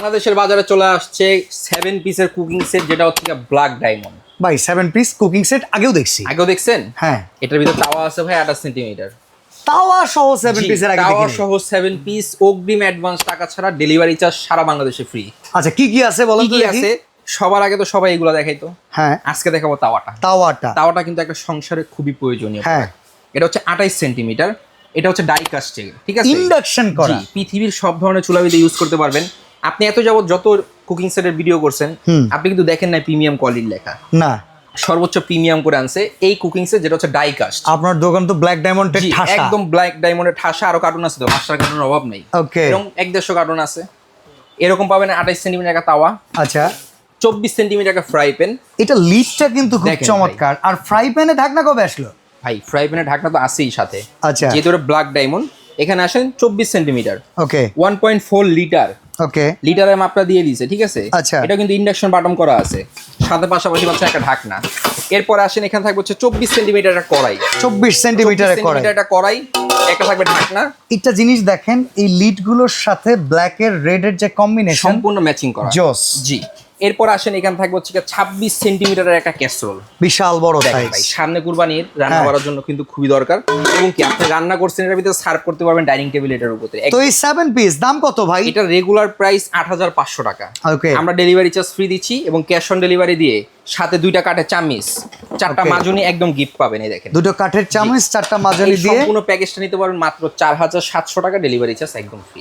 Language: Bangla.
বাংলাদেশের বাজারে চলে আসছে 7 পিসের কুকিং সেট, যেটা হচ্ছে ব্ল্যাক ডায়মন্ড। ভাই 7 পিস কুকিং সেট আগেও দেখছি। আগেও দেখছেন? হ্যাঁ। এটার ভিতরে তাওয়া আছে ভাই 28 সেন্টিমিটার। তাওয়া সহ 7 পিসের আগে তাওয়া দেখিনি। সহ 7 পিস, অগ্রিম অ্যাডভান্স টাকা ছাড়া, ডেলিভারি চার্জ সারা বাংলাদেশে ফ্রি। আচ্ছা কি কি আছে বলুন তো কি দেখি। আছে? সবার আগে তো সবাই এগুলো দেখাইতো, হ্যাঁ আজকে দেখাবো তাওয়াটা। তাওয়াটা কিন্তু একটা সংসারে খুবই প্রয়োজনীয়। হ্যাঁ। এটা হচ্ছে 28 সেন্টিমিটার, এটা হচ্ছে ডাই কাস্টিং, ঠিক আছে? ইন্ডাকশন করা। জি, পৃথিবীর সব ধরনের চুলাবিতে ইউজ করতে পারবেন। আপনি এত যাবত যত কুকিং সেটের ভিডিও করছেন, আপনি কিন্তু দেখেন না প্রিমিয়াম কোয়ালিটির লেখা। না, সর্বোচ্চ প্রিমিয়াম করে আনছে এই কুকিং সেট, যেটা হচ্ছে ডাই কাস্ট। আপনার দোকান তো ব্ল্যাক ডায়মন্ডের ঠাসা। একদম ব্ল্যাক ডায়মন্ডের ঠাসা। আরো কার্টুন আছে তো, 5টা কার্টুনের অভাব নেই। ওকে। এরকম 1-150 কার্টুন আছে। এরকম পাবেন 28 সেন্টিমিটার একটা তাওয়া, আচ্ছা 24 সেন্টিমিটার একটা ফ্রাই প্যান। এটা লিডটা কিন্তু খুব দেখেন চমৎকার। আর ফ্রাই প্যানে ঢাকনা কবে আসলো? ভাই ফ্রাই প্যানের ঢাকনা তো আছেই সাথে। আচ্ছা। যেহেতু ব্ল্যাক ডায়মন্ড, এখানে আসেন 24 সেন্টিমিটার, ওকে 1.4 লিটার। ওকে লিটারের মাপটা দিয়ে দিয়েছে, ঠিক আছে? আচ্ছা। এটা কিন্তু ইন্ডাকশন বাটন করা আছে, সাথে পাশাপাশি পাচ্ছে একটা ঢাকনা। এরপর আসেন এখানে থাকবে হচ্ছে 24 সেন্টিমিটার একটা কড়াই। 24 সেন্টিমিটারের কড়াই। একটা কড়াই, একটা থাকবে ঢাকনা। একটা জিনিস দেখেন, এই লিড গুলোর সাথে ব্ল্যাক এর রেড এর যে কম্বিনেশন সম্পূর্ণ ম্যাচিং করা। জোস। জি। এরপর আসেন এখানে থাকবে হচ্ছে 26 সেন্টিমিটারের একটা ক্যাসরোল। বিশাল বড় সাইজ। ভাই সামনে কুরবানির রান্না করার জন্য কিন্তু খুবই দরকার। এবং কি আপনি রান্না করছেন, এর ভিতরে সার্ভ করতে পারবেন ডাইনিং টেবিল এটার উপরে। তো এই 7 পিস দাম কত ভাই? এটা রেগুলার প্রাইস 8500 টাকা। ওকে। আমরা ডেলিভারি চার্জ ফ্রি দিচ্ছি এবং ক্যাশ অন ডেলিভারি দিয়ে সাথে 2টা কাঠের চামিচ, 4টা মাজনি একদম গিফট পাবেন। এই দেখেন, 2টো কাঠের চামচ, 4টা মাজনি এই দিয়ে সম্পূর্ণ প্যাকেজটা নিতে পারবেন মাত্র 4700 টাকা, ডেলিভারি চার্জ একদম ফ্রি।